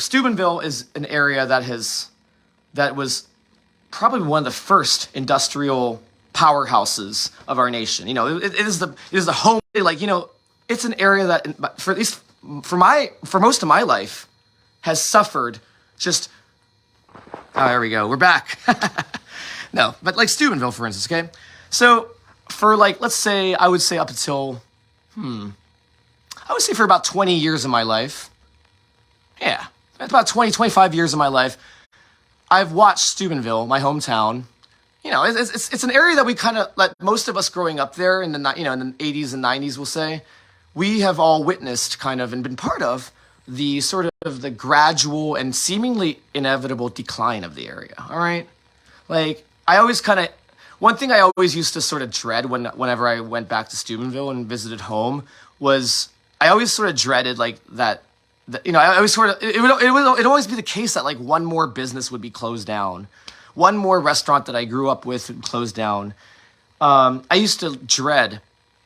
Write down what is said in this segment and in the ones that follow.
Steubenville is an area that was probably one of the first industrial powerhouses of our nation. It is the home, like, it's an area that, for at least for most of my life, has suffered just. Oh, there we go. We're back. No, but like Steubenville, for instance, okay? So for like, let's say, I would say up until, I would say for about 20 years of my life, yeah, about 20, 25 years of my life, I've watched Steubenville, my hometown. It's an area that we kind of, like most of us growing up there in the 80s and 90s, we'll say, we have all witnessed kind of and been part of the sort of the gradual and seemingly inevitable decline of the area. All right. Like one thing I always used to sort of dread whenever I went back to Steubenville and visited home was I always sort of dreaded like that. I always sort of, it'd always be the case that like one more business would be closed down. One more restaurant that I grew up with would close down. I used to dread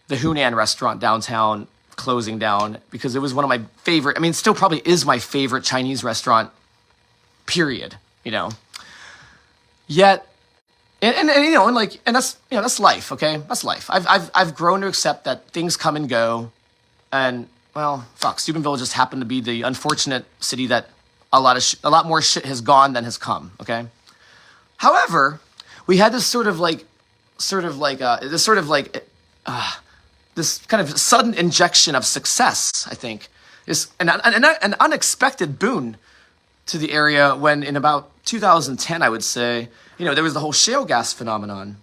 the Hunan restaurant downtown closing down because it was one of my favorite, it still probably is my favorite Chinese restaurant, period, Yet, and that's life, okay? That's life. I've grown to accept that things come and go, and well, fuck, Steubenville just happened to be the unfortunate city that a lot more shit has gone than has come, okay? However, we had this this kind of sudden injection of success, I think, is an unexpected boon to the area when in about 2010, I would say, there was the whole shale gas phenomenon.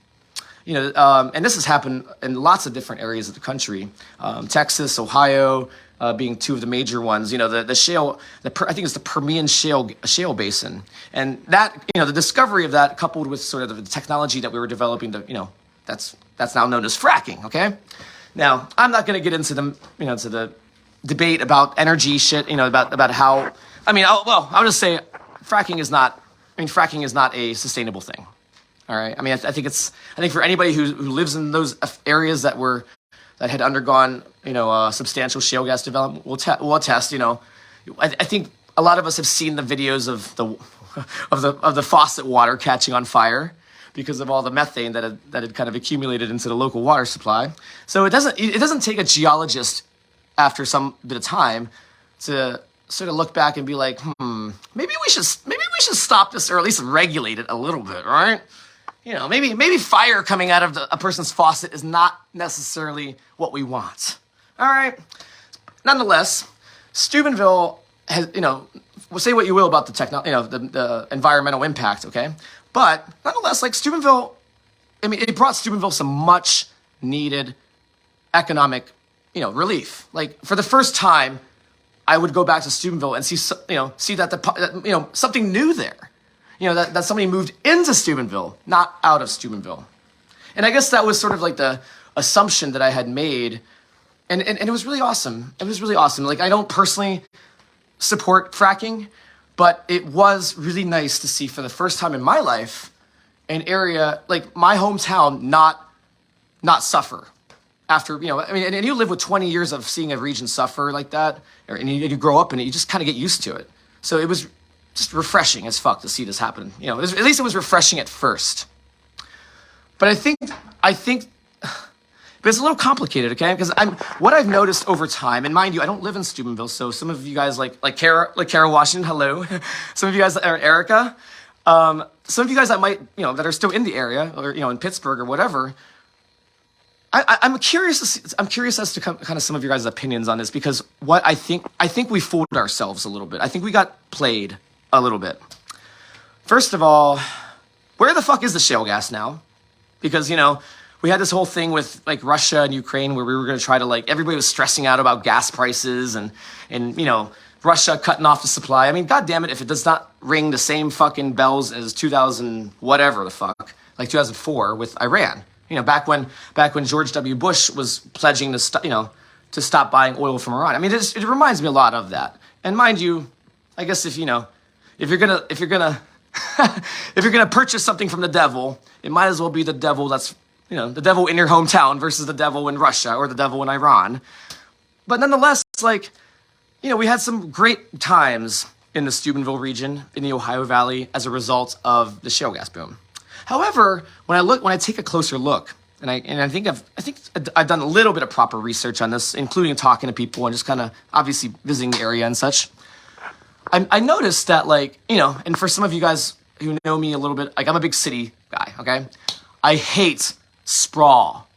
And this has happened in lots of different areas of the country, Texas, Ohio, being two of the major ones. The shale, I think it's the Permian shale basin, and that the discovery of that, coupled with sort of the technology that we were developing, that's now known as fracking. Okay, now I'm not going to get into the debate about energy shit. About how I'll just say fracking is not a sustainable thing. All right. I think for anybody who lives in those areas that had undergone, substantial shale gas development, will attest. I think a lot of us have seen the videos of the faucet water catching on fire because of all the methane that had kind of accumulated into the local water supply. So it doesn't take a geologist after some bit of time to sort of look back and be like, maybe we should stop this, or at least regulate it a little bit, right? Maybe fire coming out of a person's faucet is not necessarily what we want. All right. Nonetheless, Steubenville has, we'll say what you will about the environmental impact, okay? But nonetheless, like Steubenville, it brought Steubenville some much needed economic, relief. Like for the first time, I would go back to Steubenville and see that something new there. That somebody moved into Steubenville, not out of Steubenville. And I guess that was sort of like the assumption that I had made. And it was really awesome. It was really awesome. Like, I don't personally support fracking, but it was really nice to see for the first time in my life an area like my hometown not suffer after, and you live with 20 years of seeing a region suffer like that, and you grow up in it, you just kind of get used to it. So it was just refreshing as fuck to see this happen. At least it was refreshing at first. But I think, but it's a little complicated, okay? Because what I've noticed over time, and mind you, I don't live in Steubenville, so some of you guys like Kara Washington, hello. Some of you guys are Erica. Some of you guys that might, that are still in the area, or in Pittsburgh or whatever. I'm curious as to kind of some of your guys' opinions on this, because what I think we fooled ourselves a little bit. I think we got played a little bit. First of all, where the fuck is the shale gas now? Because, we had this whole thing with like Russia and Ukraine where we were going to try to everybody was stressing out about gas prices and Russia cutting off the supply. God damn it, if it does not ring the same fucking bells as 2000, whatever the fuck, like 2004 with Iran. Back when George W. Bush was pledging to stop buying oil from Iran. It reminds me a lot of that. And mind you, I guess if you're gonna if you're gonna purchase something from the devil, it might as well be the devil that's the devil in your hometown versus the devil in Russia or the devil in Iran. But nonetheless, we had some great times in the Steubenville region in the Ohio Valley as a result of the shale gas boom. However, when I take a closer look, and I think I've done a little bit of proper research on this, including talking to people and just kind of obviously visiting the area and such. I noticed that, like, and for some of you guys who know me a little bit, like, I'm a big city guy. Okay, I hate sprawl.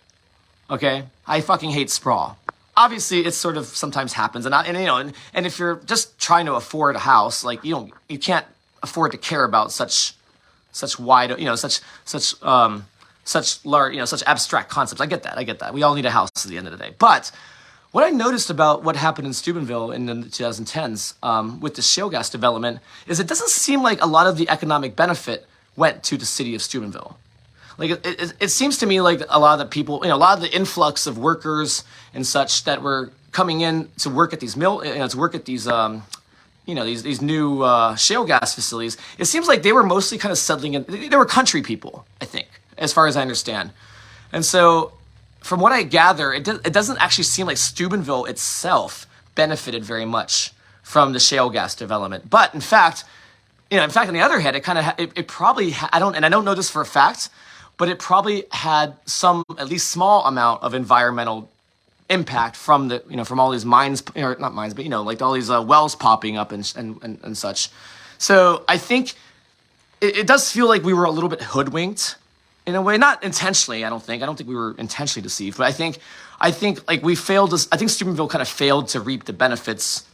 Okay, I fucking hate sprawl. Obviously, it sort of sometimes happens, and if you're just trying to afford a house, like, you can't afford to care about such wide, such large, such abstract concepts. I get that. We all need a house at the end of the day. But what I noticed about what happened in Steubenville in the 2010s with the shale gas development is it doesn't seem like a lot of the economic benefit went to the city of Steubenville. Like, it seems to me like a lot of the people, a lot of the influx of workers and such that were coming in to work at these these new shale gas facilities, it seems like they were mostly kind of settling in. They were country people, I think, as far as I understand. And so from what I gather, it doesn't actually seem like Steubenville itself benefited very much from the shale gas development. But in fact, on the other hand, it probably, I don't know this for a fact, but it probably had some, at least small amount of environmental impact from from all these mines, or not mines, but like all these wells popping up and such. So I think it does feel like we were a little bit hoodwinked in a way, not intentionally. I don't think we were intentionally deceived, but I think like we failed to. I think Steubenville kind of failed to reap the benefits,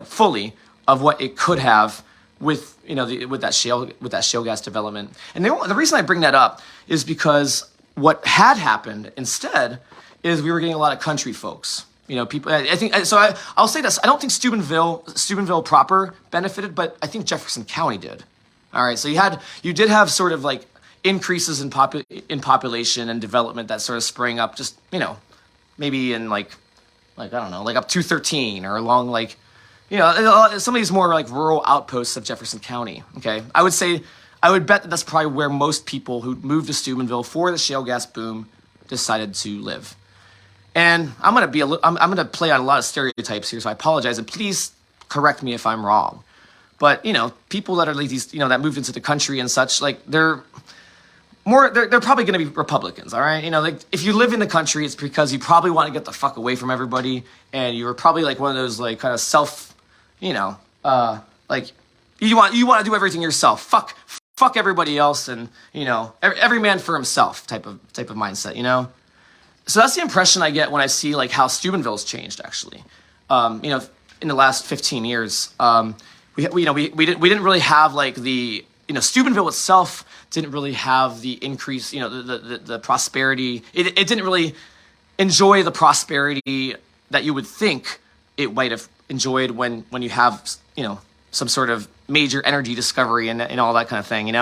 fully of what it could have with with that shale gas development. And the reason I bring that up is because what had happened instead is we were getting a lot of country folks. People. I think so. I'll say this. I don't think Steubenville proper benefited, but I think Jefferson County did. All right. So you did have sort of like increases in population and development that sort of sprang up. Just maybe in like I don't know, like up 213 or along like some of these more like rural outposts of Jefferson County. Okay. I would bet that that's probably where most people who moved to Steubenville for the shale gas boom decided to live. And I'm gonna play on a lot of stereotypes here, so I apologize, and please correct me if I'm wrong. But people that are like these, that moved into the country and such, like they're probably gonna be Republicans, all right? Like if you live in the country, it's because you probably want to get the fuck away from everybody, and you were probably like one of those like kind of self, like you want to do everything yourself. Fuck everybody else, and every man for himself type of mindset. So that's the impression I get when I see like how Steubenville's changed actually. In the last 15 years, we didn't really have like the Steubenville itself didn't really have the increase, the prosperity. It didn't really enjoy the prosperity that you would think it might have enjoyed when you have some sort of major energy discovery and all that kind of thing.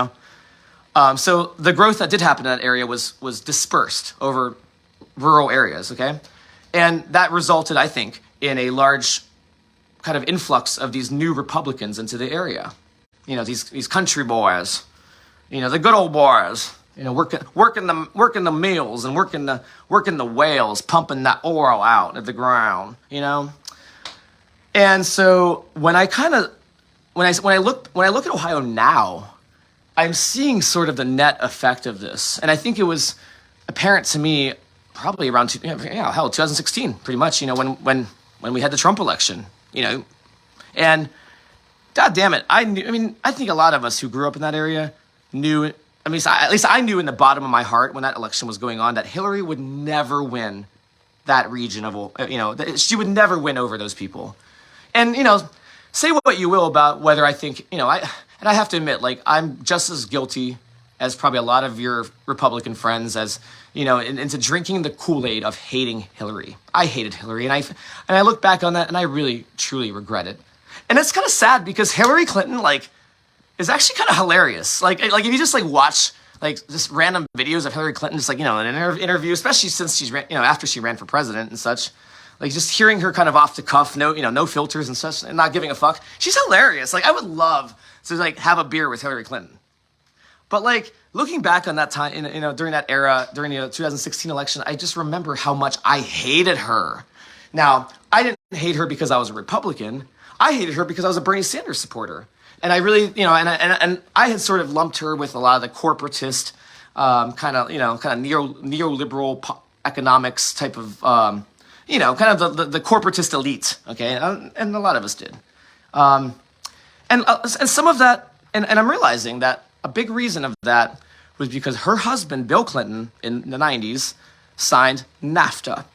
So the growth that did happen in that area was dispersed over rural areas, okay? And that resulted, I think, in a large kind of influx of these new Republicans into the area. These country boys, the good old boys, working the mills and working the whales, pumping that oil out of the ground, And so when I look at Ohio now, I'm seeing sort of the net effect of this, and I think it was apparent to me probably around 2016, pretty much. When we had the Trump election, and God damn it, I think a lot of us who grew up in that area knew. At least I knew in the bottom of my heart when that election was going on that Hillary would never win that region of, she would never win over those people. And say what you will about whether I think, I have to admit, like, I'm just as guilty as probably a lot of your Republican friends as, into drinking the Kool-Aid of hating Hillary. I hated Hillary, and I look back on that, and I really, truly regret it. And it's kind of sad because Hillary Clinton, like, is actually kind of hilarious. Like if you just, like, watch, like, just random videos of Hillary Clinton, just, like, in an interview, especially since she's, after she ran for president and such, like, just hearing her kind of off the cuff, no filters and such, and not giving a fuck. She's hilarious. Like, I would love to, like, have a beer with Hillary Clinton. But, like, looking back on that time, during that era, during the 2016 election, I just remember how much I hated her. Now, I didn't hate her because I was a Republican. I hated her because I was a Bernie Sanders supporter. And I really, and I had sort of lumped her with a lot of the corporatist, kind of neoliberal economics type of, kind of the corporatist elite, okay? And a lot of us did. And some of that, and I'm realizing that a big reason of that was because her husband, Bill Clinton, in the 90s, signed NAFTA.